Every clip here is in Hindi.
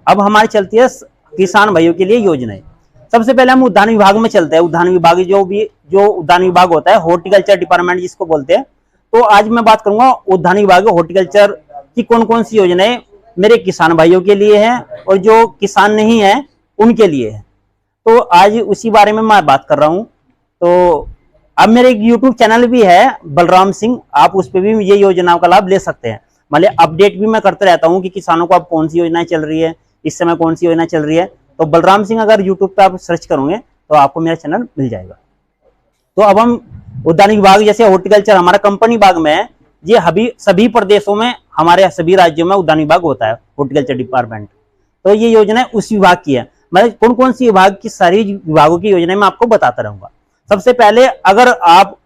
अब हमारी चलती है किसान भाइयों के लिए योजनाएं। सबसे पहले हम उद्यान विभाग में चलते हैं। उद्यान विभाग जो उद्यान विभाग होता है, हॉर्टिकल्चर डिपार्टमेंट जिसको बोलते हैं। तो आज मैं बात करूंगा उद्यान विभाग हॉर्टिकल्चर की कौन कौन सी योजनाएं मेरे किसान भाइयों के लिए है और जो किसान नहीं है उनके लिए है। तो आज उसी बारे में मैं बात कर रहा हूं। तो अब मेरे एक यूट्यूब चैनल भी है बलराम सिंह, आप उस पर भी ये योजनाओं का लाभ ले सकते हैं। मतलब अपडेट भी मैं करते रहता हूँ कि किसानों को अब कौन सी योजनाएं चल रही है, इस समय कौन सी योजना चल रही है। तो बलराम सिंह अगर यूट्यूब पे आप सर्च करोगे तो आपको मेरा चैनल मिल जाएगा। तो अब हम उद्यान विभाग जैसे हॉर्टिकल्चर हमारा कंपनी बाग में है, ये अभी सभी प्रदेशों में हमारे सभी राज्यों में उद्यान विभाग होता है, हॉर्टिकल्चर डिपार्टमेंट। तो ये योजना उस विभाग की है। मैं कौन कौन सी विभाग की सारी विभागों की योजनाएं मैं आपको बताता रहूंगा। सबसे पहले अगर आप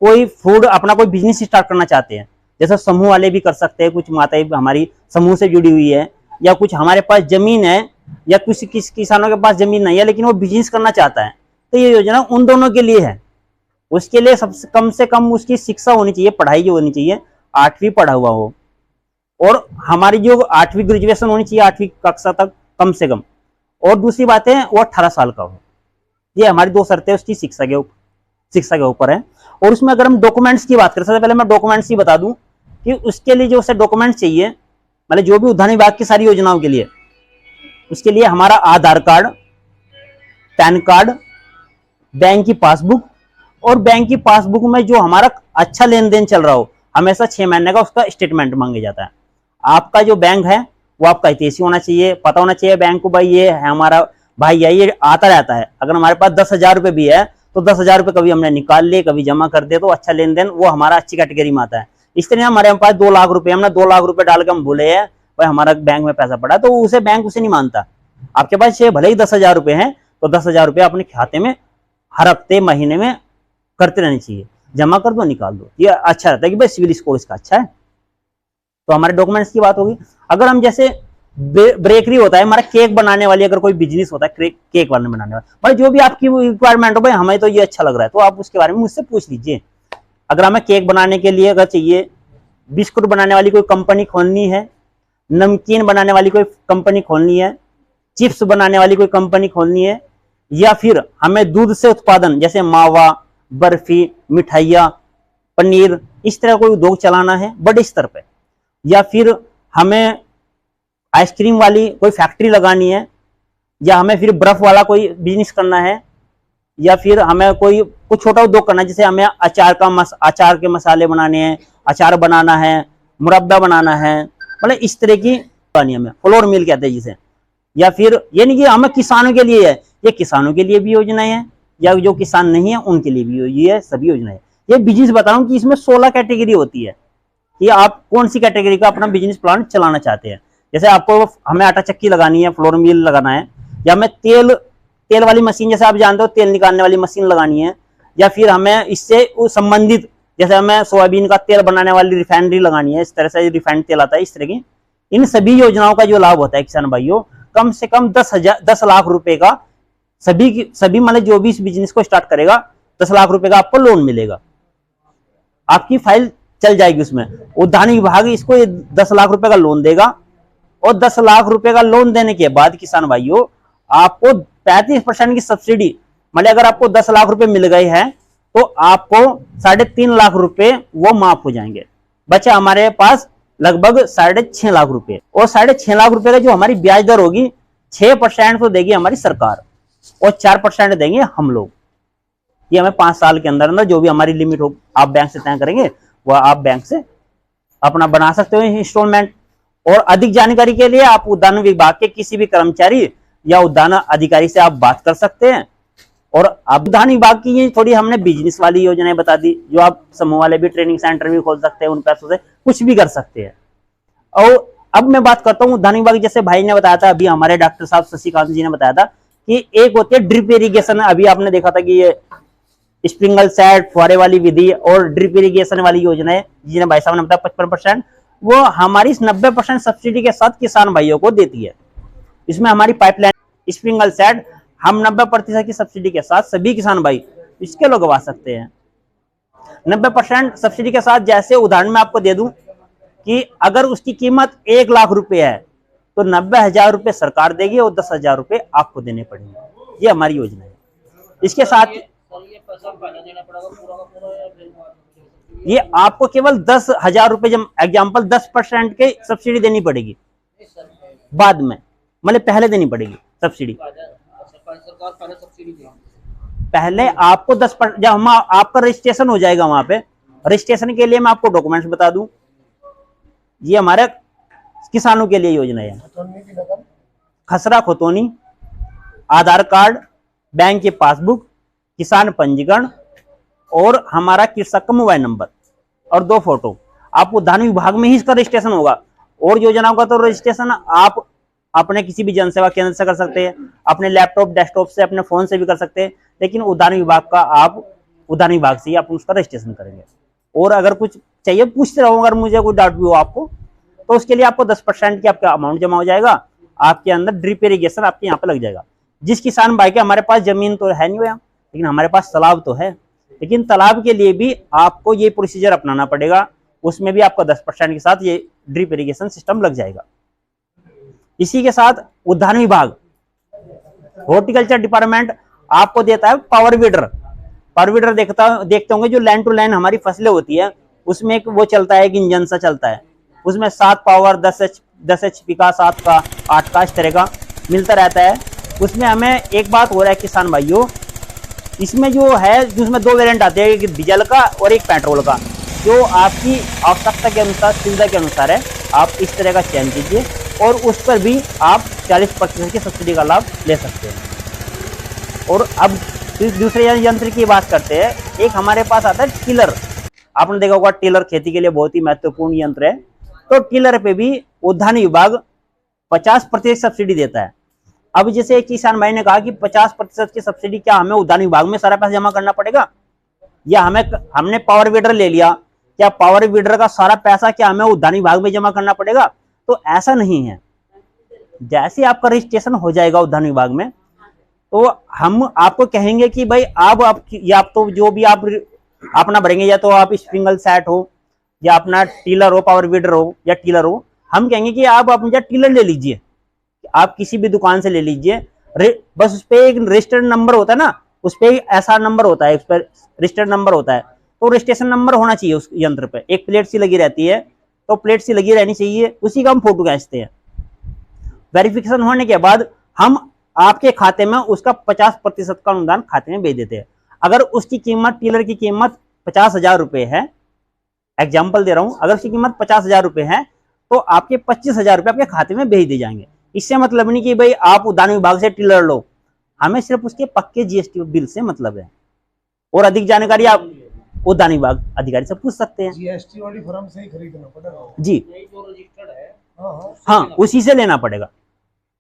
कोई फूड अपना कोई बिजनेस स्टार्ट करना चाहते हैं, जैसे समूह वाले भी कर सकते हैं, कुछ माताएं हमारी समूह से जुड़ी हुई है, या कुछ हमारे पास जमीन है, या कुछ किसानों के पास जमीन नहीं है लेकिन वो बिजनेस करना चाहता है, तो ये योजना उन दोनों के लिए है। उसके लिए सबसे से कम उसकी शिक्षा होनी चाहिए, पढ़ाई जो होनी चाहिए 8वीं पढ़ा हुआ हो, और हमारी जो 8वीं ग्रेजुएशन होनी चाहिए 8वीं कक्षा तक कम से कम, और दूसरी बात है वो 18 साल का हो। ये हमारी दो शर्तें उसकी शिक्षा के ऊपर है। और उसमें अगर हम डॉक्यूमेंट्स की बात करें, सबसे पहले मैं डॉक्यूमेंट्स ही बता दूं कि उसके लिए जो उसे डॉक्यूमेंट्स चाहिए, मतलब जो भी उद्यान विभाग की सारी योजनाओं के लिए, उसके लिए हमारा आधार कार्ड, पैन कार्ड, बैंक की पासबुक, और बैंक की पासबुक में जो हमारा अच्छा लेन देन चल रहा हो, हमेशा 6 महीने का उसका स्टेटमेंट मांगे जाता है। आपका जो बैंक है वो आपका हितैषी होना चाहिए, पता होना चाहिए बैंक को भाई ये है हमारा भाई है, ये आता रहता है। अगर हमारे पास 10,000 रुपये भी है तो 10,000 रुपये कभी हमने निकाल लिए, कभी जमा कर दे, तो अच्छा लेन देन वो हमारा अच्छी कैटेगरी में आता है। इस तरह हमारे पास 2 लाख रुपए, हमने 2 लाख रुपए डाल के हम भूले हैं भाई हमारा बैंक में पैसा पड़ा, तो उसे बैंक उसे नहीं मानता। आपके पास भले ही 10,000 रुपये हैं तो 10,000 रुपये अपने खाते में हर हफ्ते महीने में करते रहनी चाहिए, जमा कर दो निकाल दो, ये अच्छा रहता है कि भाई सिविल स्कोर इसका अच्छा है। तो हमारे डॉक्यूमेंट्स की बात होगी। अगर हम जैसे बेकरी होता है हमारा, केक बनाने वाली अगर कोई बिजनेस होता है, केक वाले बनाने वाला, भाई जो भी आपकी रिक्वायरमेंट हो, भाई हमें तो ये अच्छा लग रहा है, तो आप उसके बारे में मुझसे पूछ लीजिए। अगर हमें केक बनाने के लिए अगर चाहिए, बिस्कुट बनाने वाली कोई कंपनी खोलनी है, नमकीन बनाने वाली कोई कंपनी खोलनी है, चिप्स बनाने वाली कोई कंपनी खोलनी है, या फिर हमें दूध से उत्पादन जैसे मावा, बर्फी, मिठाइयाँ, पनीर, इस तरह कोई उद्योग चलाना है बड़े स्तर पे, या फिर हमें आइसक्रीम वाली कोई फैक्ट्री लगानी है, या हमें फिर बर्फ वाला कोई बिजनेस करना है, या फिर हमें कोई कुछ छोटा उद्योग करना है, जैसे हमें अचार के मसाले बनाने हैं, अचार बनाना है, मुरब्बा बनाना है, मतलब इस तरह की बनानी हमें, फ्लोर मिल कहते हैं जिसे। या फिर ये नहीं कि हमें किसानों के लिए है, ये किसानों के लिए भी योजनाएं हैं, या जो किसान नहीं है उनके लिए भी ये सभी योजनाएं। ये बिजनेस बता रहा हूँ कि इसमें 16 कैटेगरी होती है कि आप कौन सी कैटेगरी का अपना बिजनेस प्लान चलाना चाहते हैं। जैसे आपको हमें आटा चक्की लगानी है, फ्लोर मिल लगाना है, या हमें तेल वाली मशीन, जैसे आप जानते हो तेल निकालने वाली मशीन लगानी है, या फिर हमें इससे संबंधित जैसे हमें सोयाबीन का तेल बनाने वाली रिफाइनरी लगानी है, इस तरह से रिफाइंड तेल आता है, इस तरह की इन सभी योजनाओं का जो लाभ होता है किसान भाइयों, कम से कम 10 लाख रुपए का सभी मतलब जो भी इस बिजनेस को स्टार्ट करेगा 10 लाख रुपए का आपको लोन मिलेगा, आपकी फाइल चल जाएगी उसमें। उद्यान विभाग इसको 10 लाख रुपए का लोन देगा, और 10 लाख रुपए का लोन देने के बाद किसान भाइयों आपको 35% की सब्सिडी, मतलब अगर आपको 10 लाख रुपए मिल गए हैं तो आपको 3.5 लाख रुपए वो माफ हो जाएंगे। बचा हमारे पास लगभग 6.5 लाख रुपए, और 6.5 लाख रुपए का जो हमारी ब्याज दर होगी 6% तो देगी हमारी सरकार, और 4% देंगे हम लोग। ये हमें 5 साल के अंदर अंदर जो भी हमारी लिमिट हो आप बैंक से तय करेंगे, वह आप बैंक से अपना बना सकते हो इंस्टॉलमेंट। और अधिक जानकारी के लिए आप उद्यान विभाग के किसी भी कर्मचारी या उद्यान अधिकारी से आप बात कर सकते हैं। और उद्यान विभाग की ये थोड़ी हमने बिजनेस वाली योजनाएं बता दी, जो आप समूह वाले भी ट्रेनिंग सेंटर भी खोल सकते हैं, उन पैसों से कुछ भी कर सकते हैं। और अब मैं बात करता हूँ उद्यान विभाग, जैसे भाई ने बताया था, अभी हमारे डॉक्टर साहब शशिकांत जी ने बताया था कि एक होती है ड्रिप इरिगेशन। अभी आपने देखा था कि ये स्प्रिंगल सेट फुहारे वाली विधि और ड्रिप इरिगेशन वाली योजना है, जिन्हें भाई साहब ने बताया 55%, वो हमारी 90% सब्सिडी के साथ किसान भाइयों को देती है। इसमें हमारी पाइपलाइन स्प्रिंगल सेट हम 90% की सब्सिडी के साथ सभी किसान भाई इसके लगवा सकते हैं। 90% सब्सिडी के साथ, जैसे उदाहरण में आपको दे दूं कि अगर उसकी कीमत 1 लाख रुपए है तो 90,000 रुपये सरकार देगी और 10,000 रुपये आपको देने पड़ेंगे। ये हमारी योजना है। इसके साथ ये आपको केवल 10,000 रुपये, जब एग्जाम्पल 10% के सब्सिडी देनी पड़ेगी बाद में, मतलब पहले देनी पड़ेगी सब्सिडी। पहले आपको 10%, जब हम आपका रजिस्ट्रेशन हो जाएगा वहां पे, रजिस्ट्रेशन के लिए मैं आपको डॉक्यूमेंट्स बता दूं, ये हमारे किसानों के लिए योजना है। खसरा खतौनी, आधार कार्ड, बैंक की पासबुक, किसान पंजीकरण और हमारा कृषक का मोबाइल नंबर और 2 फोटो। आप उद्यान विभाग में ही इसका रजिस्ट्रेशन होगा। और योजनाओं का तो रजिस्ट्रेशन आप अपने किसी भी जनसेवा केंद्र से कर सकते हैं, अपने लैपटॉप डेस्कटॉप से, अपने फोन से भी कर सकते हैं, लेकिन उद्यान विभाग का आप उद्यान विभाग से ही आप उसका रजिस्ट्रेशन करेंगे। और अगर कुछ चाहिए पूछते रहो, अगर मुझे कोई डाउट भी हो आपको, तो उसके लिए आपको 10% की आपका अमाउंट जमा हो जाएगा, आपके अंदर ड्रिप इरिगेशन आपके यहाँ पे लग जाएगा। जिस किसान भाई के हमारे पास जमीन तो है नहीं, लेकिन हमारे पास तालाब तो है, लेकिन तालाब के लिए भी आपको ये प्रोसीजर अपनाना पड़ेगा, उसमें भी आपका 10% के साथ ये ड्रिप इरिगेशन सिस्टम लग जाएगा। इसी के साथ उद्यान विभाग, हॉर्टिकल्चर डिपार्टमेंट आपको देता है पावर वीडर। पावर वीडर देखते होंगे, जो लाइन टू लाइन हमारी फसलें होती है, उसमें एक वो चलता है, एक इंजन सा चलता है, उसमें 7 पावर 10 HP का, 7 का, 8 का, इस तरह का मिलता रहता है। उसमें हमें एक बात हो रहा है किसान भाइयों, इसमें जो है, उसमें 2 वेरिएंट आते हैं, एक डीजल का और एक पेट्रोल का। जो आपकी आवश्यकता के अनुसार, सुविधा के अनुसार है, आप इस तरह का चयन कीजिए और उस पर भी आप 40% की सब्सिडी का लाभ ले सकते हैं। और अब दूसरे यंत्र की बात करते हैं। एक हमारे पास आता है टिलर। आपने देखा होगा, टिलर खेती के लिए बहुत ही महत्वपूर्ण यंत्र है। तो टिलर पे भी उद्यान विभाग 50% सब्सिडी देता है। अब जैसे एक किसान भाई ने कहा कि 50% की सब्सिडी, क्या हमें उद्यान विभाग में सारा पैसा जमा करना पड़ेगा, या हमने पावर वीडर ले लिया, क्या पावर वीडर का सारा पैसा क्या हमें उद्यान विभाग में जमा करना पड़ेगा? तो ऐसा नहीं है। जैसे आपका रजिस्ट्रेशन हो जाएगा उद्यान विभाग में, तो हम आपको कहेंगे कि भाई आप तो जो भी आप अपना भरेंगे, या तो आप स्प्रिंगल सेट हो, या अपना टीलर हो, पावर वीडर हो या टीलर हो, हम कहेंगे कि आप अपना टीलर ले लीजिए, आप किसी भी दुकान से ले लीजिए। बस उस पर एक रजिस्टर्ड नंबर होता है ना, उस पर SR नंबर होता है, उस पर रजिस्टर्ड नंबर होता है, तो रजिस्ट्रेशन नंबर होना चाहिए उस यंत्र पे। एक प्लेट सी लगी रहती है, तो प्लेट सी लगी रहनी चाहिए, उसी का हम फोटो खींचते हैं। वेरिफिकेशन होने के बाद हम आपके खाते में उसका 50% का अनुदान खाते में भेज देते हैं। अगर उसकी कीमत, टीलर की कीमत 50,000 रुपए है, एग्जाम्पल दे रहा हूं, अगर उसकी कीमत 50,000 रुपए है, तो आपके 25,000 रुपए आपके खाते में भेज दिए जाएंगे। इससे मतलब नहीं कि भाई आप उद्यान विभाग से टीलर लो, हमें सिर्फ उसके पक्के GST बिल से मतलब है। और अधिक जानकारी आप उद्यान विभाग अधिकारी से पूछ सकते हैं। GST वाली फर्म से ही खरीदना पड़ेगा जी, जो रजिस्टर्ड है। हाँ, उसी से लेना पड़ेगा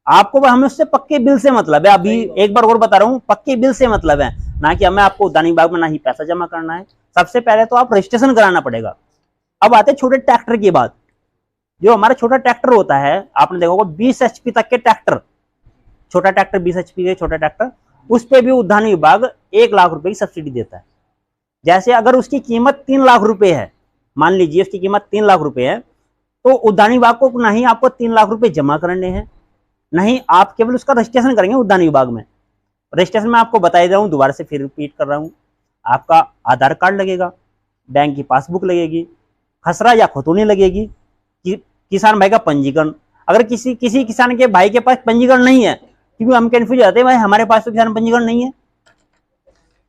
आपको। हमें उससे पक्के बिल से मतलब है। अभी एक बार और बता रहा हूँ, पक्के बिल से मतलब है, ना कि हमें आपको उद्यान विभाग में ना ही पैसा जमा करना है। सबसे पहले तो आप रजिस्ट्रेशन कराना पड़ेगा। अब आते छोटे ट्रैक्टर की बात। जो हमारा छोटा ट्रैक्टर होता है, आपने देखा होगा 20 HP तक के ट्रैक्टर, छोटा ट्रैक्टर 20 HP के छोटा ट्रैक्टर, उस पर भी उद्यान विभाग 1 लाख रुपए की सब्सिडी देता है। जैसे अगर उसकी कीमत 3 लाख रुपए है, मान लीजिए उसकी कीमत 3 लाख रुपए है, तो उद्यान विभाग को नहीं आपको 3 लाख रुपए जमा करने हैं, नहीं आप केवल उसका रजिस्ट्रेशन करेंगे उद्यान विभाग में। रजिस्ट्रेशन में आपको बता दे रहा हूँ, दोबारा से फिर रिपीट कर रहा हूँ, आपका आधार कार्ड लगेगा, बैंक की पासबुक लगेगी, खसरा या खतौनी लगेगी, किसान भाई का पंजीकरण। अगर किसी किसान के भाई के पास पंजीकरण नहीं है, क्योंकि हम कंफ्यूज हो जाते हैं, भाई हमारे पास तो किसान पंजीकरण नहीं है,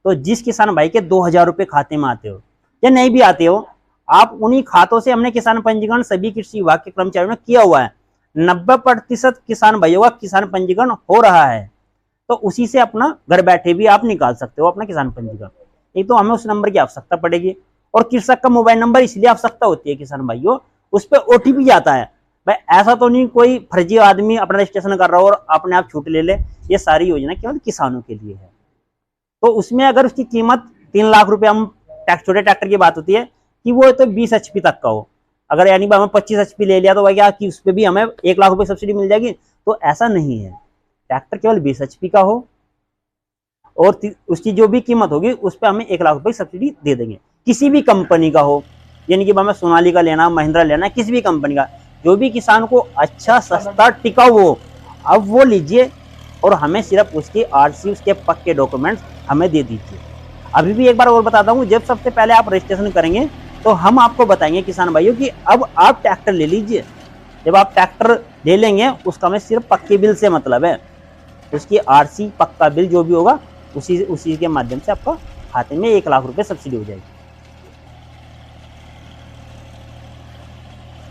तो जिस किसान भाई के 2,000 रुपए खाते में आते हो या नहीं भी आते हो, आप उन्हीं खातों से, हमने किसान पंजीकरण सभी कृषि विभाग के कर्मचारियों ने किया हुआ है, 90% किसान भाइयों का किसान पंजीकरण हो रहा है, तो उसी से अपना घर बैठे भी आप निकाल सकते हो अपना किसान पंजीकरण। एक तो हमें उस नंबर की आवश्यकता पड़ेगी, और कृषक का मोबाइल नंबर इसलिए आवश्यकता होती है किसान भाइयों, उस पर OTP जाता है। भाई ऐसा तो नहीं कोई फर्जी आदमी अपना रजिस्ट्रेशन कर रहा हो और अपने आप छूट ले ले। ये सारी योजना केवल किसानों के लिए है। तो उसमें अगर उसकी कीमत 3 लाख रुपए, हम छोटे ट्रैक्टर की बात होती है कि वो तो 20 HP तक का हो, अगर यानी हमें 25 HP ले लिया, तो भाई क्या कि उस पर भी हमें 1 लाख रुपए सब्सिडी मिल जाएगी? तो ऐसा नहीं है। ट्रैक्टर केवल 20 HP का हो और उसकी जो भी कीमत होगी उस पर हमें 1 लाख रुपए सब्सिडी दे देंगे। किसी भी कंपनी का हो, यानी कि हमें सोनालिका लेना, महिंद्रा लेना, किसी भी कंपनी का, जो भी किसान को अच्छा सस्ता टिकाऊ हो, अब वो लीजिए और हमें सिर्फ उसकी आरसी, उसके पक्के डॉक्यूमेंट्स हमें दे दीजिए। अभी भी एक बार और बताता हूँ, जब सबसे पहले आप रजिस्ट्रेशन करेंगे तो हम आपको बताएंगे किसान भाइयों कि अब आप ट्रैक्टर ले लीजिए। जब आप ट्रैक्टर ले लेंगे उसका हमें सिर्फ पक्के बिल से मतलब है, उसकी आरसी पक्का बिल जो भी होगा उसी के माध्यम से आपका खाते में 1 लाख रुपए सब्सिडी हो जाएगी।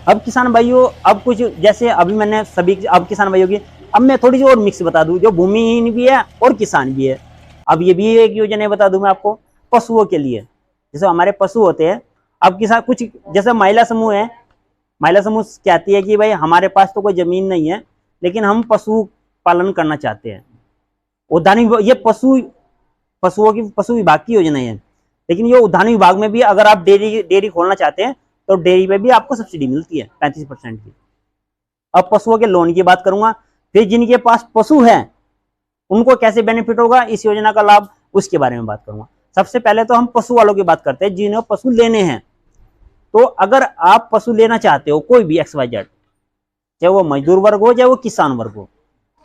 अब किसान भाइयों, अब कुछ जैसे अभी मैंने सभी, अब किसान भाइयों की अब मैं थोड़ी सी और मिक्स बता दूं, जो भूमिहीन भी है और किसान भी है। अब ये भी एक योजना बता दूं मैं आपको पशुओं के लिए। जैसे हमारे पशु होते हैं, अब किसान कुछ जैसे महिला समूह है, महिला समूह कहती है कि भाई हमारे पास तो कोई जमीन नहीं है लेकिन हम पशु पालन करना चाहते हैं। उद्यान विभाग, ये पशु विभाग की योजना है, लेकिन ये उद्यान विभाग में भी अगर आप डेयरी खोलना चाहते हैं तो डेयरी पे भी आपको सब्सिडी मिलती है 35% की। अब पशुओं के लोन की बात करूंगा, फिर जिनके पास पशु है उनको कैसे बेनिफिट होगा इस योजना का लाभ, उसके बारे में बात करूंगा। सबसे पहले तो हम पशु वालों की बात करते हैं जिन्हें पशु लेने हैं। तो अगर आप पशु लेना चाहते हो, कोई भी XYZ, चाहे वो मजदूर वर्ग हो चाहे वो किसान वर्ग हो,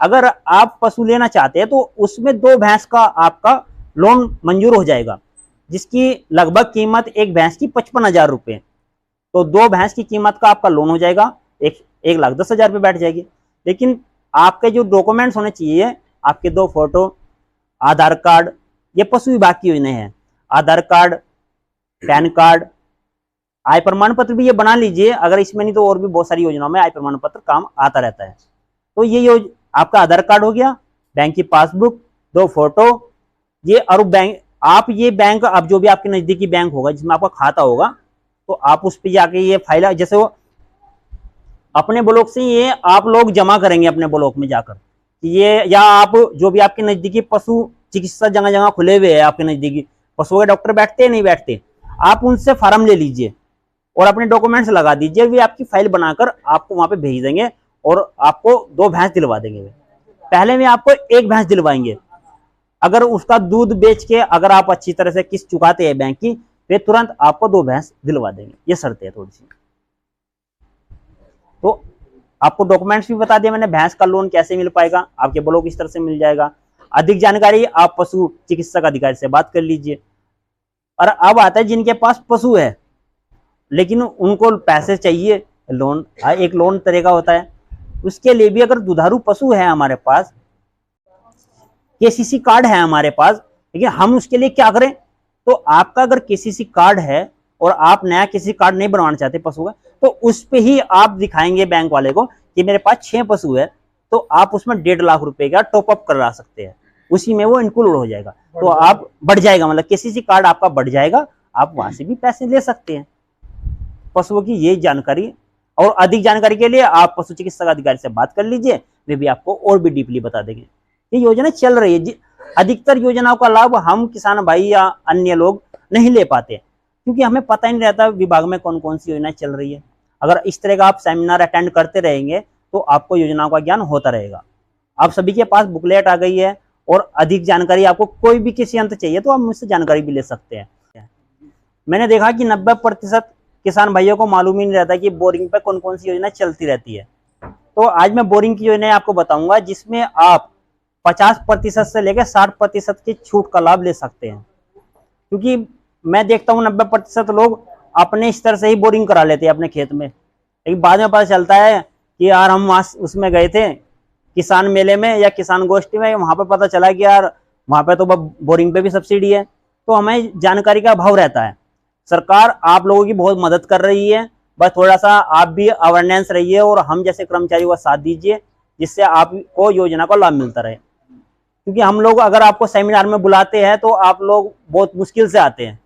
अगर आप पशु लेना चाहते हैं तो उसमें 2 भैंस का आपका लोन मंजूर हो जाएगा, जिसकी लगभग कीमत एक भैंस की 55,000 रुपये। तो 2 भैंस की कीमत का आपका लोन हो जाएगा, 1,10,000 रुपये बैठ जाएगी। लेकिन आपके जो डॉक्यूमेंट्स होने चाहिए, आपके 2 फोटो, आधार कार्ड, ये पशु विभाग की योजना है, आधार कार्ड, पैन कार्ड, आय प्रमाण पत्र भी ये बना लीजिए। अगर इसमें नहीं तो और भी बहुत सारी योजनाओं में आय प्रमाण पत्र काम आता रहता है। तो ये आपका आधार कार्ड हो गया, बैंक की पासबुक, 2 फोटो, ये और बैंक, आप ये बैंक, अब जो भी आपके नजदीकी बैंक होगा जिसमें आपका खाता होगा, तो आप उस पर जाके ये फाइल, जैसे वो अपने ब्लॉक से ये आप लोग जमा करेंगे अपने ब्लॉक में जाकर, ये, या आप जो भी आपके नजदीकी पशु चिकित्सा जगह जगह खुले हुए हैं, आपके नजदीकी पशुओं के डॉक्टर बैठते हैं नहीं बैठते, आप उनसे फार्म ले लीजिए और अपने डॉक्यूमेंट्स लगा दीजिए, वे आपकी फाइल बनाकर आपको वहां पे भेज देंगे और आपको 2 भैंस दिलवा देंगे। पहले में आपको 1 भैंस दिलवाएंगे, अगर उसका दूध बेच के अगर आप अच्छी तरह से किस्त चुकाते हैं बैंक की, वे तुरंत आपको 2 भैंस दिलवा देंगे। ये शर्त है थोड़ी सी। तो आपको डॉक्यूमेंट्स भी बता दिया मैंने, भैंस का लोन कैसे मिल पाएगा, आपके ब्लॉक इस तरह से मिल जाएगा। अधिक जानकारी आप पशु चिकित्सक अधिकारी से बात कर लीजिए। और अब आता है जिनके पास पशु है लेकिन उनको पैसे चाहिए, लोन, एक लोन तरह का होता है, उसके लिए भी अगर दुधारू पशु है हमारे पास, KCC कार्ड है हमारे पास, लेकिन हम उसके लिए क्या करें, तो आपका अगर KCC कार्ड है और आप नया KCC कार्ड नहीं बनवाना चाहते पशु का, तो उस पे ही आप दिखाएंगे बैंक वाले को कि मेरे पास 6 पशु है, तो आप उसमें 1.5 लाख रुपए का टॉपअप करा सकते हैं, उसी में वो इंक्लूड हो जाएगा। तो आप बढ़ जाएगा, मतलब KCC कार्ड आपका बढ़ जाएगा, आप वहां से भी पैसे ले सकते हैं। पशुओं की ये जानकारी और अधिक जानकारी के लिए आप पशु चिकित्सक अधिकारी से बात कर लीजिए, वे भी आपको और भी डीपली बता देंगे। ये योजना चल रही है, अधिकतर योजनाओं का लाभ हम किसान भाई या अन्य लोग नहीं ले पाते क्योंकि हमें पता ही नहीं रहता विभाग में कौन कौन सी योजनाएं चल रही है। अगर इस तरह का आप सेमिनार अटेंड करते रहेंगे तो आपको योजनाओं का ज्ञान होता रहेगा। आप सभी के पास बुकलेट आ गई है और अधिक जानकारी आपको कोई भी किसी अंत चाहिए तो आप मुझसे जानकारी भी ले सकते हैं। मैंने देखा कि 90% किसान भाइयों को मालूम ही नहीं रहता कि बोरिंग पे कौन कौन सी योजना चलती रहती है। तो आज मैं बोरिंग की योजना आपको बताऊंगा जिसमें आप 50% से लेकर 60% की छूट का लाभ ले सकते हैं, क्योंकि मैं देखता हूँ 90% लोग अपने स्तर से ही बोरिंग करा लेते हैं अपने खेत में, लेकिन बाद में पता चलता है कि यार हम वहाँ उसमें गए थे किसान मेले में या किसान गोष्ठी में, वहां पर पता चला कि यार वहां पे तो बोरिंग पे भी सब्सिडी है। तो हमें जानकारी का अभाव रहता है। सरकार आप लोगों की बहुत मदद कर रही है, बस थोड़ा सा आप भी अवेयरनेस रहिए और हम जैसे कर्मचारियों का साथ दीजिए जिससे आपको योजना का लाभ मिलता रहे। क्योंकि हम लोग अगर आपको सेमिनार में बुलाते हैं तो आप लोग बहुत मुश्किल से आते हैं,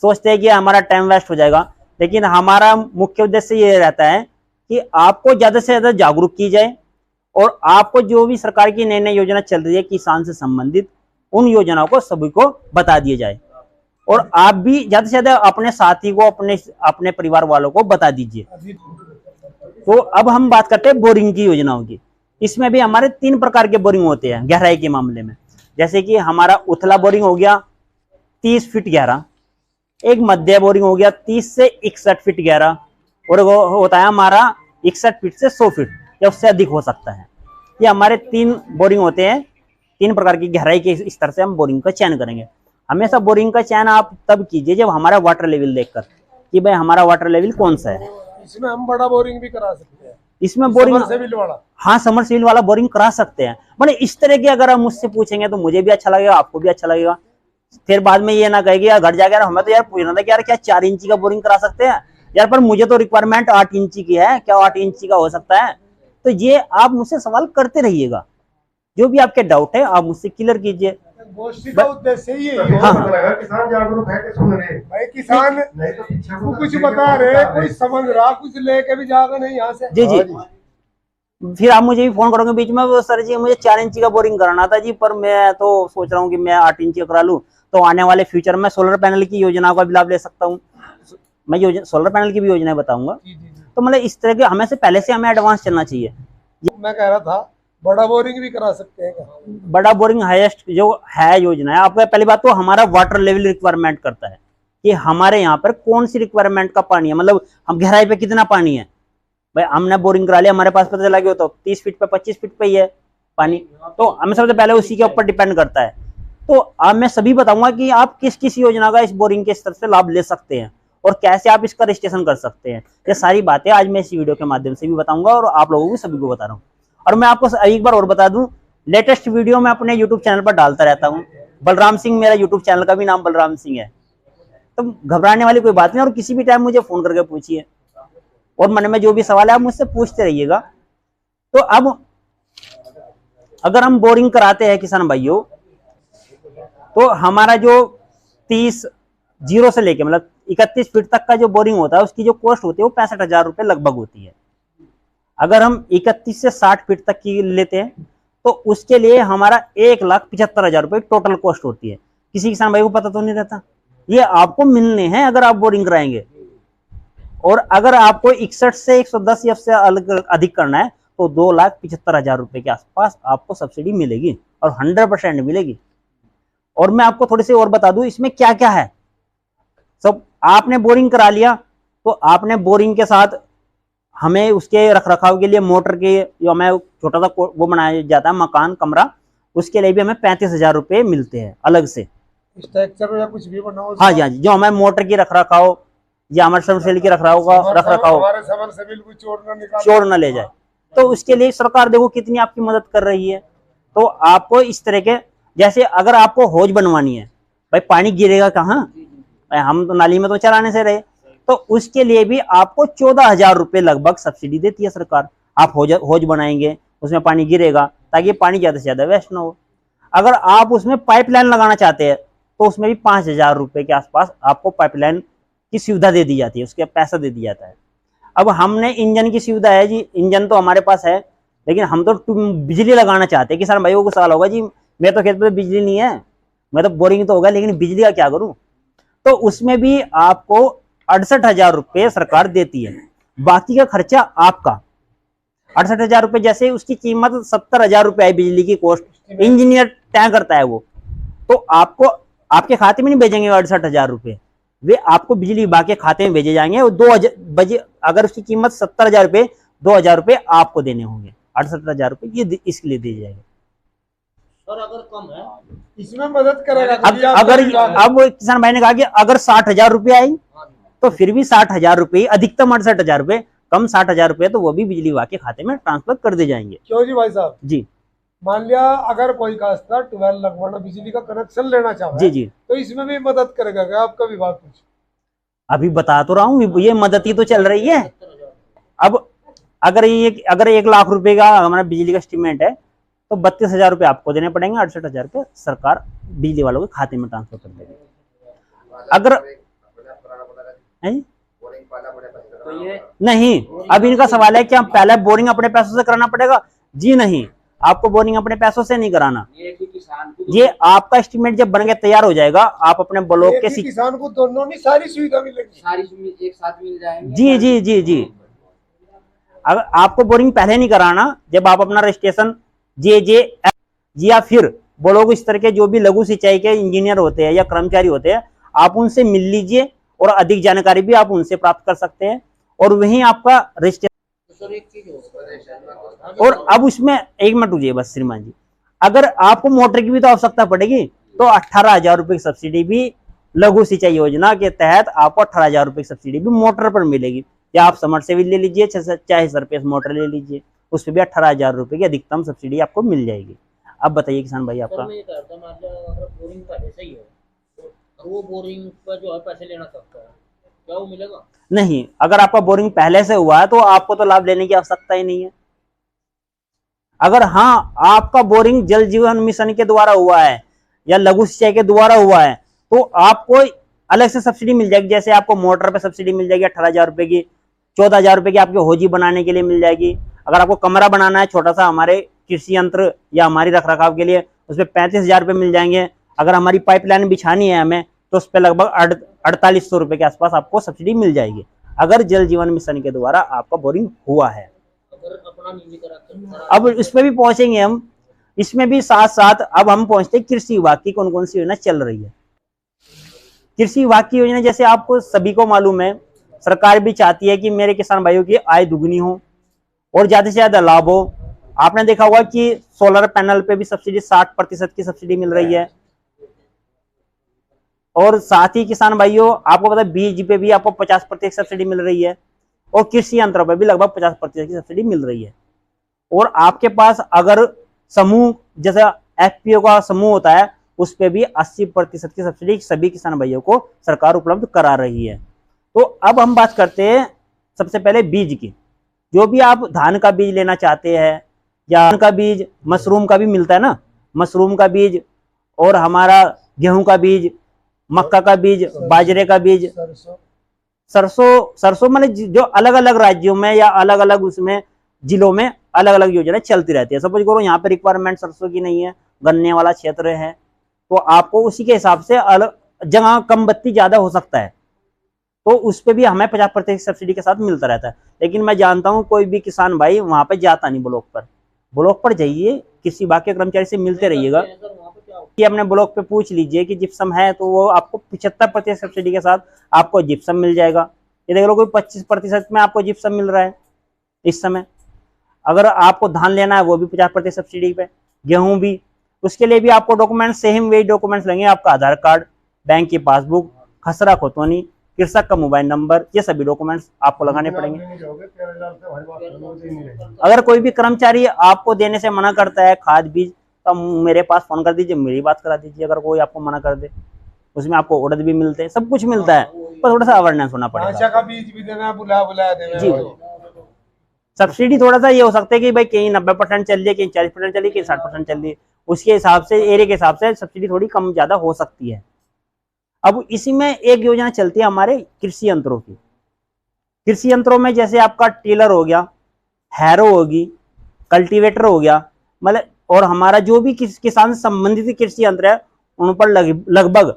सोचते हैं कि हमारा टाइम वेस्ट हो जाएगा, लेकिन हमारा मुख्य उद्देश्य ये रहता है कि आपको ज़्यादा से ज़्यादा जागरूक की जाए और आपको जो भी सरकार की नई नई योजना चल रही है किसान से संबंधित, उन योजनाओं को सभी को बता दिया जाए और आप भी ज़्यादा से ज़्यादा अपने साथी को, अपने परिवार वालों को बता दीजिए। तो अब हम बात करते हैं बोरिंग की योजनाओं की। इसमें भी हमारे 3 प्रकार के बोरिंग होते हैं गहराई के मामले में। जैसे कि हमारा उथला बोरिंग हो गया 30 फीट गहरा, एक मध्य बोरिंग हो गया 30 से 61 फीट गहरा, और वो होता है हमारा 61 फीट से 100 फीट या उससे अधिक हो सकता है। ये हमारे 3 बोरिंग होते हैं, 3 प्रकार की गहराई के स्तर से हम बोरिंग का चयन करेंगे। हमेशा बोरिंग का चयन आप तब कीजिए जब हमारा वाटर लेवल देखकर कि भाई हमारा वाटर लेवल कौन सा है। इसमें हम बड़ा बोरिंग भी करा सकते हैं, इसमें बोरिंग सबमर्सिबल वाला। हाँ, समरसीबल वाला बोरिंग करा सकते हैं। मतलब इस तरह के अगर आप मुझसे पूछेंगे तो मुझे भी अच्छा लगेगा, आपको भी अच्छा लगेगा। फिर बाद में ये ना कहेगी यार घर जाकर हमें तो यार पूछना था कि यार क्या 4 इंची का बोरिंग करा सकते हैं यार, पर मुझे तो रिक्वायरमेंट 8 इंची की है, क्या 8 इंची का हो सकता है। तो ये आप मुझसे सवाल करते रहिएगा, जो भी आपके डाउट है आप मुझसे क्लियर कीजिए। गोष्ठी का उद्देश्य ही है। हाँ। किसान जागरूक है कि सुन रहे भाई किसान नहीं तो शिक्षा को कुछ बता रहे, कोई समझ रहा, कुछ लेके भी जाएगा नहीं यहाँ से। जी जी, फिर आप मुझे भी फोन करोगे बीच में, वो सर जी मुझे 4 इंची का बोरिंग कराना था जी, पर मैं तो सोच रहा हूँ कि मैं 8 इंची का करा लूँ, तो आने वाले फ्यूचर में सोलर पैनल की योजना का भी लाभ ले सकता हूँ। मैं सोलर पैनल की भी योजनाएं बताऊंगा। तो मतलब इस तरह के हमें से पहले से हमें एडवांस चलना चाहिए। मैं कह रहा था बड़ा बोरिंग भी करा सकते हैं क्या? बड़ा बोरिंग हाईएस्ट जो है योजना है, आपका पहली बात तो हमारा वाटर लेवल रिक्वायरमेंट करता है कि हमारे यहाँ पर कौन सी रिक्वायरमेंट का पानी है, मतलब हम गहराई पे कितना पानी है। भाई हमने बोरिंग करा लिया, हमारे पास पता चला गया तो 30 फीट पे 25 फीट पे ही है पानी, तो हमें सबसे पहले उसी के ऊपर डिपेंड करता है। तो अब मैं सभी बताऊंगा कि आप किस किस योजना का इस बोरिंग के स्तर से लाभ ले सकते हैं और कैसे आप इसका रजिस्ट्रेशन कर सकते हैं। ये सारी बातें आज मैं इस वीडियो के माध्यम से भी बताऊंगा और आप लोगों को सभी को बता रहा हूँ। और मैं आपको एक बार और बता दूं, लेटेस्ट वीडियो मैं अपने यूट्यूब चैनल पर डालता रहता हूँ। बलराम सिंह मेरा यूट्यूब चैनल का भी नाम बलराम सिंह है, तो घबराने वाली कोई बात नहीं। और किसी भी टाइम मुझे फोन करके पूछिए और मन में जो भी सवाल है आप मुझसे पूछते रहिएगा। तो अब अगर हम बोरिंग कराते हैं किसान भाइयों, तो हमारा जो 30 जीरो से लेके मतलब 31 फीट तक का जो बोरिंग होता है उसकी जो कॉस्ट होती है वो 65,000 रुपये लगभग होती है। अगर हम 31 से 60 फीट तक की लेते हैं तो उसके लिए हमारा 1,75,000 रुपये टोटल कॉस्ट होती है। किसी किसान भाई को पता तो नहीं रहता, ये आपको मिलने हैं अगर आप बोरिंग कराएंगे। और अगर आपको 61 से 110 या से अधिक करना है तो 2,75,000 रुपये के आसपास आपको सब्सिडी मिलेगी और 100% मिलेगी। और मैं आपको थोड़ी सी और बता दूं इसमें क्या क्या है। सब आपने बोरिंग करा लिया तो आपने बोरिंग के साथ हमें उसके रखरखाव के लिए मोटर के जो हमें छोटा सा वो बनाया जाता है मकान कमरा, उसके लिए भी हमें 35,000 रुपये मिलते हैं अलग से। स्ट्रक्चर या कुछ भी बनाओ। हाँ जी, हाँ जी, जो हमें मोटर की रखरखाव या हमारे सबसेल की रखरखाव चोर न ले जाए, तो उसके लिए सरकार देखो कितनी आपकी मदद कर रही है। तो आपको इस तरह के, जैसे अगर आपको हौज बनवानी है, भाई पानी गिरेगा कहाँ, हम तो नाली में तो चलाने से रहे, तो उसके लिए भी आपको 14,000 रुपये लगभग सब्सिडी देती है सरकार। आप हौज बनाएंगे उसमें पानी गिरेगा ताकि पानी ज्यादा से ज्यादा वेस्ट ना हो। अगर आप उसमें पाइपलाइन लगाना चाहते हैं तो उसमें भी 5,000 रुपये के आसपास आपको पाइपलाइन की सुविधा दे दी जाती है, उसके पैसा दे दिया जाता है। अब हमने इंजन की सुविधा है जी, इंजन तो हमारे पास है, लेकिन हम तो बिजली लगाना चाहते हैं। किसान भाइयों को सवाल होगा जी मेरे तो खेत में बिजली नहीं है, मैं तो बोरिंग तो होगा लेकिन बिजली का क्या करूं, तो उसमें भी आपको 68,000 रुपये सरकार देती है, बाकी का खर्चा आपका। 68,000 रुपये जैसे उसकी कीमत 70,000 रुपये है बिजली की कॉस्ट, इंजीनियर तय करता है वो, तो आपको आपके खाते में नहीं भेजेंगे 68,000 रुपये, वे आपको बिजली विभाग के खाते में भेजे जाएंगे। और 2,000 अगर उसकी कीमत 70,000 रुपये, 2,000 रुपये आपको देने होंगे, 68,000 रुपये ये इसके लिए दिए जाएंगे। और अगर कम है इसमें मदद करेगा। अगर अब किसान भाई ने कहा कि अगर 60,000 रुपये आई तो फिर भी 60,000 रुपये, अधिकतम 68,000 रुपये, कम 60,000 रुपये तो वो भी बिजली विभाग के खाते में ट्रांसफर कर दिए जाएंगे। क्यों जी भाई साहब जी, मान लिया अगर कोई काश्तकार ट्यूबवेल लगवाना, बिजली का कनेक्शन लेना चाहे जी जी, तो इसमें भी मदद करेगा क्या आपका विभाग? कुछ अभी बता तो रहा हूँ, ये मदद ही तो चल रही है। अब अगर 1 लाख रुपए का हमारा बिजली का एस्टीमेट है तो 32,000 रुपये आपको देने पड़ेंगे, 68,000 रुपये सरकार बिजली वालों के खाते में ट्रांसफर कर देगी। अगर तो ये नहीं, अब इनका सवाल है कि हम पहले बोरिंग अपने पैसों से कराना पड़ेगा। जी नहीं, आपको बोरिंग अपने पैसों से नहीं कराना, ये आपका एस्टीमेट जब बन के तैयार हो जाएगा आप अपने ब्लॉक के किसान को दोनों नहीं सारी सुविधा मिलेगी, सारी एक साथ मिल जाएंगे। जी जी जी जी, अगर आपको बोरिंग पहले नहीं कराना, जब आप अपना रजिस्ट्रेशन जे या फिर ब्लॉक इस तरह के जो भी लघु सिंचाई के इंजीनियर होते हैं या कर्मचारी होते हैं, आप उनसे मिल लीजिए और अधिक जानकारी भी आप उनसे प्राप्त कर सकते हैं और वहीं आपका रजिस्ट्रेशन। सर एक चीज और और अब उसमें एक मिनट रुकिए बस श्रीमान जी, अगर आपको मोटर की भी तो आवश्यकता पड़ेगी तो 18,000 रुपए की सब्सिडी भी लघु सिंचाई योजना के तहत आपको 18,000 रुपए की सब्सिडी भी मोटर पर मिलेगी। या आप समरसेबल ले लीजिए, चाहे सरफेस मोटर ले लीजिए, उस पर भी 18,000 रुपए की अधिकतम सब्सिडी आपको मिल जाएगी। अब बताइए किसान भाई आपका। सर मैं ये कहता हूँ अगर बोरिंग पहले से ही है और वो बोरिंग पर जो है पैसे लेना चाहता है, क्या वो मिलेगा? नहीं, अगर आपका बोरिंग पहले से हुआ है तो आपको तो लाभ लेने की आवश्यकता ही नहीं है। अगर हाँ आपका बोरिंग जल जीवन मिशन के द्वारा हुआ है या लघु सिंचाई के द्वारा हुआ है तो आपको अलग से सब्सिडी मिल जाएगी। जैसे आपको मोटर पे सब्सिडी मिल जाएगी 18,000 रुपए की, 14,000 रुपए की आपके होजी बनाने के लिए मिल जाएगी। अगर आपको कमरा बनाना है छोटा सा हमारे कृषि यंत्र या हमारी रख रखाव के लिए, उसपे 35,000 रुपए मिल जाएंगे। अगर हमारी पाइपलाइन बिछानी है हमें तो उस पर लगभग 4800 रुपए के आसपास आपको सब्सिडी मिल जाएगी, अगर जल जीवन मिशन के द्वारा आपका बोरिंग हुआ है। अगर अपना निजीकरण अब इसमें भी पहुंचेंगे हम, इसमें भी साथ साथ अब हम पहुंचते हैं कृषि विभाग की कौन कौन सी योजना चल रही है। कृषि विभाग की योजना जैसे आपको सभी को मालूम है, सरकार भी चाहती है कि मेरे किसान भाइयों की आय दुगनी हो और ज्यादा से ज्यादा लाभ हो। आपने देखा होगा कि सोलर पैनल पे भी सब्सिडी 60% की सब्सिडी मिल रही है। और साथ ही किसान भाइयों आपको पता है बीज पे भी आपको 50% सब्सिडी मिल रही है और कृषि यंत्रों पे भी लगभग 50% की सब्सिडी मिल रही है। और आपके पास अगर समूह जैसे एफपीओ का समूह होता है उस पे भी 80% की सब्सिडी सभी किसान भाइयों को सरकार उपलब्ध करा रही है। तो अब हम बात करते हैं सबसे पहले बीज की। जो भी आप धान का बीज लेना चाहते हैं या धान का बीज, मशरूम का भी मिलता है ना, मशरूम का बीज और हमारा गेहूं का बीज, मक्का का बीज, बाजरे का बीज, सरसों मतलब जो अलग अलग राज्यों में या अलग अलग उसमें जिलों में अलग अलग योजनाएं चलती रहती है। सपोज करो यहाँ पे रिक्वायरमेंट सरसों की नहीं है, गन्ने वाला क्षेत्र है, तो आपको उसी के हिसाब से अलग जगह कम बत्ती ज्यादा हो सकता है तो उस पर भी हमें 50% सब्सिडी के साथ मिलता रहता है। लेकिन मैं जानता हूँ कोई भी किसान भाई वहां पे जाता नहीं, ब्लॉक पर जाइए, किसी विभाग के कर्मचारी से मिलते रहिएगा कि अपने ब्लॉक पे पूछ लीजिए कि जिप्सम है तो वो आपको 75% सब्सिडी के साथ आपको जिप्सम मिल जाएगा। ये देख लो कोई 25% में आपको जिप्सम मिल रहा है इस समय। अगर आपको धान लेना है वो भी 50% सब्सिडी पे, गेहूं भी, उसके लिए भी आपको डॉक्यूमेंट सेम वही डॉक्यूमेंट्स लेंगे, आपका आधार कार्ड, बैंक की पासबुक, खसरा खोतोनी, कृषक का मोबाइल नंबर, ये सभी डॉक्यूमेंट्स आपको लगाने पड़ेंगे। अगर कोई भी कर्मचारी आपको देने से मना करता है खाद बीज तो मेरे पास फोन कर दीजिए, मेरी बात करा दीजिए। अगर कोई आपको मना कर दे, उसमें आपको उड़द भी मिलते हैं, सब कुछ मिलता है, पर थोड़ा सा अवेयरनेस होना पड़ेगा। का बीज भी देना, बुला देना जी, सब्सिडी थोड़ा सा ये हो सकता है कि भाई कहीं 90% चल रही है, कहीं 40% चल रही है, कहीं 60% चल रही है, उसके हिसाब से एरिया के हिसाब से सब्सिडी थोड़ी कम ज्यादा हो सकती है। अब इसी में एक योजना चलती है हमारे कृषि यंत्रों की। कृषि यंत्रों में जैसे आपका टेलर हो गया, हैरो होगी, कल्टीवेटर हो गया, मतलब और हमारा जो भी किसान से संबंधित कृषि यंत्र है उन पर लगभग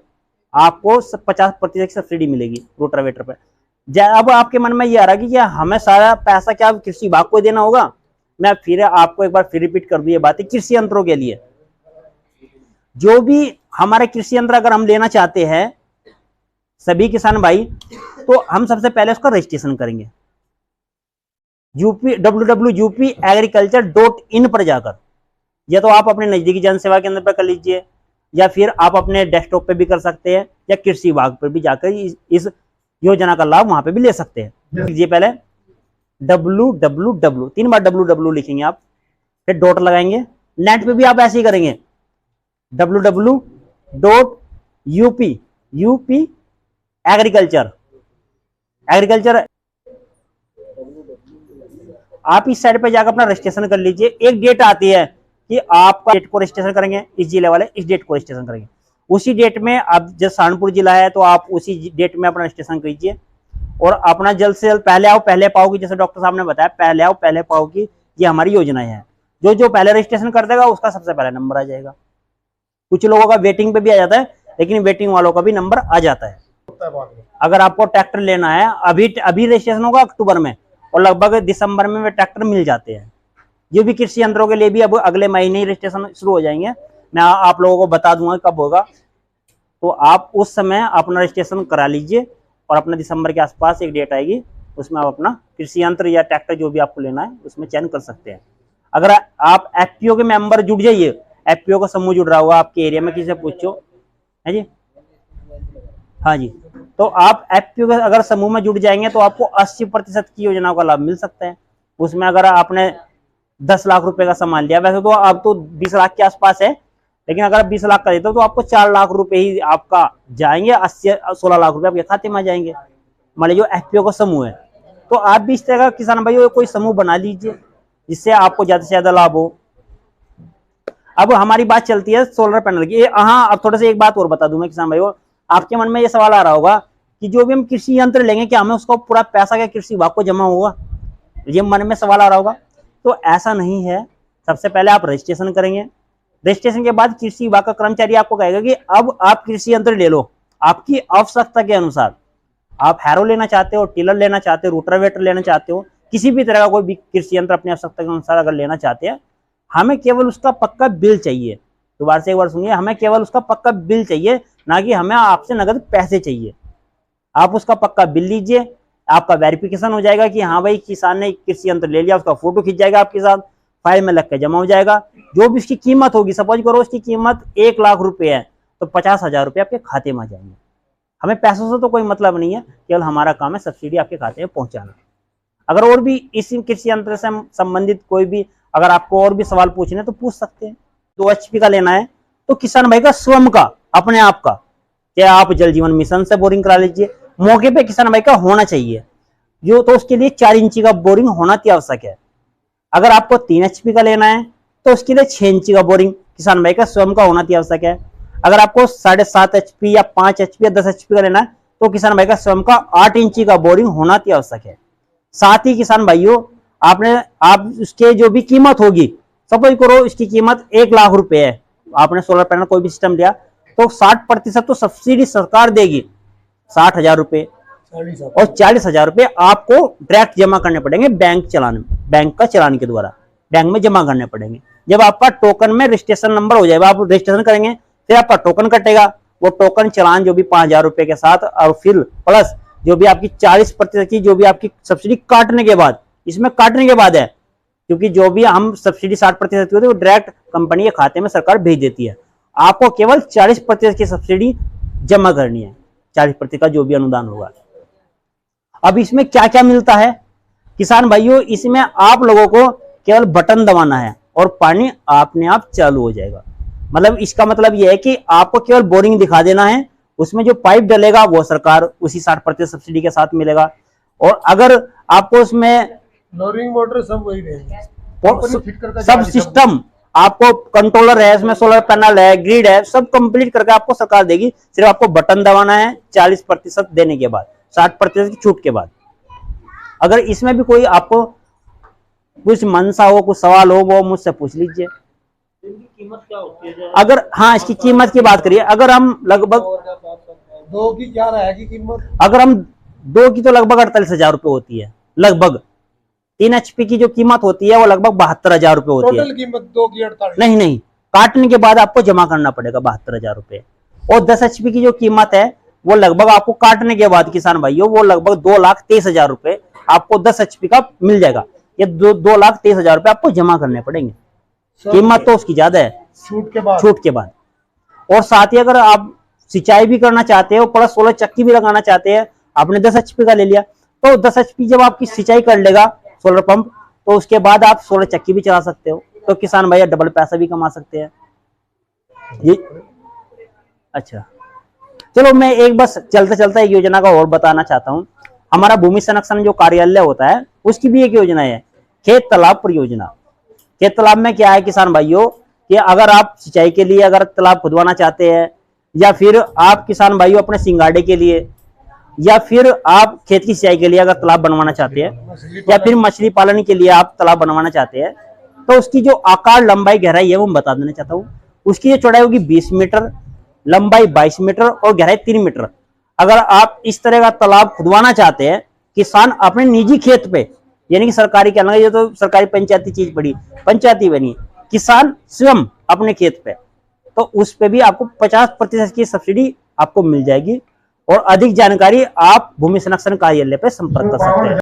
आपको 50% की सब्सिडी मिलेगी रोटावेटर पे। अब आपके मन में ये आ रहा है कि क्या हमें सारा पैसा क्या कृषि विभाग को देना होगा? मैं फिर आपको एक बार फिर रिपीट कर दूं ये बातें। कृषि यंत्रों के लिए जो भी हमारे कृषि यंत्र अगर हम लेना चाहते हैं सभी किसान भाई, तो हम सबसे पहले उसका रजिस्ट्रेशन करेंगे www.agriculture.in पर जाकर। या तो आप अपने नजदीकी जन सेवा केंद्र पर कर लीजिए या फिर आप अपने डेस्कटॉप पे भी कर सकते हैं या कृषि विभाग पर भी जाकर इस योजना का लाभ वहां पे भी ले सकते हैं। लीजिए पहले www, 3 बार www लिखेंगे आप, फिर डॉट लगाएंगे। नेट पे भी आप ऐसे ही करेंगे www.up एग्रीकल्चर आप इस साइड पे जाकर अपना रजिस्ट्रेशन कर लीजिए। एक डेट आती है कि आपका डेट को रजिस्ट्रेशन करेंगे, इस जिले वाले इस डेट को रजिस्ट्रेशन करेंगे, उसी डेट में आप जब सहारनपुर जिला है तो आप उसी डेट में अपना रजिस्ट्रेशन कीजिए और अपना जल्द से जल्द पहले आओ पहले पाओ की, जैसे डॉक्टर साहब ने बताया पहले आओ पहले पाओ की ये हमारी योजना है। जो पहले रजिस्ट्रेशन कर देगा उसका सबसे पहले नंबर आ जाएगा। कुछ लोगों का वेटिंग पे भी आ जाता है, लेकिन वेटिंग वालों का भी नंबर आ जाता है। अगर आपको ट्रैक्टर लेना है अभी रजिस्ट्रेशन होगा अक्टूबर में और लगभग दिसंबर में ट्रैक्टर मिल जाते हैं। ये भी कृषि यंत्रों के लिए भी अब अगले महीने ही रजिस्ट्रेशन शुरू हो जाएंगे। मैं आप लोगों को बता दूंगा कब होगा, तो आप उस समय अपना रजिस्ट्रेशन करा लीजिए और अपना दिसंबर के आसपास एक डेट आएगी उसमें आप अपना कृषि यंत्र या ट्रैक्टर जो भी आपको लेना है उसमें चयन कर सकते हैं। अगर आप एफपीओ के मेंबर जुड़ जाइए, एफपीओ का समूह जुड़ रहा होगा आपके एरिया में, किसी से पूछो है जी, हाँ जी, तो आप एफपीओ के अगर समूह में जुड़ जाएंगे तो आपको 80% की योजनाओं का लाभ मिल सकता है। उसमें अगर आपने 10 लाख रुपए का सामान लिया, वैसे तो आप तो 20 लाख के आसपास है, लेकिन अगर आप 20 लाख का देते हो तो आपको 4 लाख रुपए ही आपका जाएंगे, 16 लाख रुपए आपके खाते में आ जाएंगे। मान लीजिए एफपीओ का समूह है, तो आप भी इस तरह का किसान भाइयों कोई समूह बना लीजिए जिससे आपको ज्यादा से ज्यादा लाभ हो। अब हमारी बात चलती है सोलर पैनल की। हाँ, अब थोड़ा सा एक बात और बता दूं मैं किसान भाइयों, आपके मन में ये सवाल आ रहा होगा कि जो भी हम कृषि यंत्र लेंगे क्या हमें उसका पूरा पैसा क्या कृषि विभाग को जमा होगा, ये मन में सवाल आ रहा होगा। तो ऐसा नहीं है। सबसे पहले आप रजिस्ट्रेशन करेंगे, रजिस्ट्रेशन के बाद कृषि विभाग का कर्मचारी आपको कहेगा कि अब आप कृषि यंत्र ले लो आपकी आवश्यकता के अनुसार। आप हैरो लेना चाहते हो, टिलर लेना चाहते हो, रोटावेटर लेना चाहते हो, किसी भी तरह का कोई भी कृषि यंत्र अपनी आवश्यकता के अनुसार अगर लेना चाहते हैं, हमें केवल उसका पक्का बिल चाहिए। दोबारा से एक बार सुनिए, हमें केवल उसका पक्का बिल चाहिए, ना कि हमें आपसे नगद पैसे चाहिए। आप उसका पक्का बिल लीजिए, आपका वेरिफिकेशन हो जाएगा कि हाँ भाई किसान ने कृषि यंत्र ले लिया, उसका फोटो खींच जाएगा आपके साथ, फाइल में लग के जमा हो जाएगा। जो भी उसकी कीमत होगी, सपोज करो उसकी कीमत 1 लाख रुपए है, तो 50,000 रुपये आपके खाते में आ जाएंगे। हमें पैसों से तो कोई मतलब नहीं है, केवल हमारा काम है सब्सिडी आपके खाते में पहुंचाना। अगर और भी इस कृषि यंत्र से संबंधित कोई भी अगर आपको और भी सवाल पूछने तो पूछ सकते हैं। 2 HP का लेना है तो किसान भाई का स्वयं का, अपने आप का, क्या आप जल जीवन मिशन से बोरिंग करा लीजिए, मौके पे किसान भाई का होना चाहिए जो, तो उसके लिए 4 इंची का बोरिंग होना अति आवश्यक है। अगर आपको 3 HP का लेना है तो उसके लिए 6 इंची का बोरिंग किसान भाई का स्वयं का होना अति आवश्यक है। अगर आपको 7.5 HP या 5 HP या 10 HP का लेना है तो किसान भाई का स्वयं का 8 इंची का बोरिंग होना अति आवश्यक है। साथ ही किसान भाइयों आप उसके जो भी कीमत होगी, सपोज करो इसकी कीमत 1 लाख रुपए है, आपने सोलर पैनल कोई भी सिस्टम लिया तो 60% तो सब्सिडी सरकार देगी, 60,000 रुपए, और 40,000 रुपए आपको डायरेक्ट जमा करने पड़ेंगे बैंक का चलान के द्वारा बैंक में जमा करने पड़ेंगे। जब आपका टोकन में रजिस्ट्रेशन नंबर हो जाएगा, आप रजिस्ट्रेशन करेंगे, फिर आपका टोकन कटेगा, वो टोकन चलान जो भी 5,000 रुपए के साथ, और फिर प्लस जो भी आपकी 40% की जो भी आपकी सब्सिडी काटने के बाद, इसमें काटने के बाद है, क्योंकि जो भी हम सब्सिडी 60% होती है वो डायरेक्ट कंपनी के खाते में सरकार भेज देती है। आपको केवल 40% की सब्सिडी जमा करनी है, 40% का जो भी अनुदान होगा। अब इसमें क्या क्या मिलता है किसान भाइयों, इसमें आप लोगों को केवल बटन दबाना है और पानी अपने आप चालू हो जाएगा। मतलब इसका मतलब यह है कि आपको केवल बोरिंग दिखा देना है, उसमें जो पाइप डलेगा वो सरकार उसी 60% सब्सिडी के साथ मिलेगा। और अगर आपको उसमें लोरिंग मोटर सब वही रहेंगे, सब सिस्टम आपको कंट्रोलर है, इसमें सोलर पैनल है, ग्रिड है, सब कंप्लीट करके आपको सरकार देगी। सिर्फ आपको बटन दबाना है 40% देने के बाद, 60% की छूट के बाद। अगर इसमें भी कोई आपको कुछ मनसा हो, कुछ सवाल हो, वो मुझसे पूछ लीजिए। कीमत क्या होती है? अगर हाँ इसकी कीमत की बात करिए, अगर हम लगभग 2 की क्या रहेगी कीमत? अगर हम 2 की तो लगभग 48,000 रुपए होती है लगभग। 3 HP की जो कीमत होती है वो लगभग 72,000 रुपए होती है। टोटल कीमत 2 की 48? नहीं, काटने के बाद आपको जमा करना पड़ेगा 72,000 रुपए। और 10 HP की जो कीमत है वो लगभग आपको काटने के बाद किसान भाइयों वो लगभग 2,23,000 रुपए आपको 10 HP का मिल जाएगा। ये 2,23,000 रुपए आपको जमा करने पड़ेंगे। कीमत तो उसकी ज्यादा है छूट के बाद। और साथ ही अगर आप सिंचाई भी करना चाहते हो, प्लस सोलर चक्की भी लगाना चाहते हैं, आपने 10 HP का ले लिया तो 10 HP जब आपकी सिंचाई कर लेगा सोलर पंप, तो उसके बाद आप सोलर चक्की भी चला सकते हो, तो किसान भैया डबल पैसा भी कमा सकते हैं। ये अच्छा, चलो मैं एक बस चलते एक योजना का और बताना चाहता हूँ। हमारा भूमि संरक्षण जो कार्यालय होता है उसकी भी एक योजना है, खेत तालाब परियोजना। खेत तालाब में क्या है किसान भाइयों कि अगर आप सिंचाई के लिए अगर तालाब खुदवाना चाहते हैं, या फिर आप किसान भाइयों अपने सिंगाड़े के लिए, या फिर आप खेत की सिंचाई के लिए अगर तालाब बनवाना चाहते हैं, या फिर मछली पालन के लिए आप तालाब बनवाना चाहते हैं, तो उसकी जो आकार लंबाई गहराई है वो मैं बता देना चाहता हूँ। उसकी जो चौड़ाई होगी 20 मीटर, लंबाई 22 मीटर और गहराई 3 मीटर। अगर आप इस तरह का तालाब खुदवाना चाहते हैं किसान अपने निजी खेत पे, यानी कि सरकारी क्या लगा, ये तो सरकारी पंचायती चीज पड़ी, पंचायती बनी, किसान स्वयं अपने खेत पे, तो उस पे भी आपको 50% की सब्सिडी आपको मिल जाएगी। और अधिक जानकारी आप भूमि संरक्षण कार्यालय पे संपर्क कर सकते हैं।